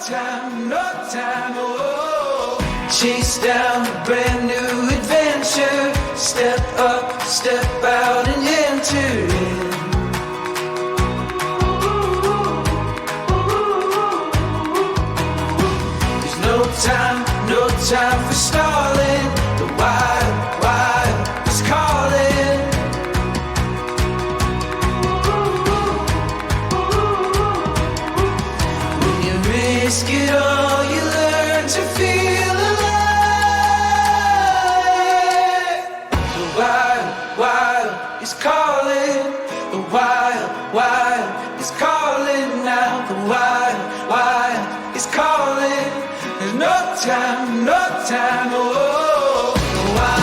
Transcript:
time, no time, oh. Chase down a brand new adventure. Step up, step out and enter in. There's no time for stalling. The wild, wild is calling. When you risk it all, you learn to feel alive. The wild, wild is calling. The wild, wild is calling now. The wild, wild is calling. There's no time, oh. The wild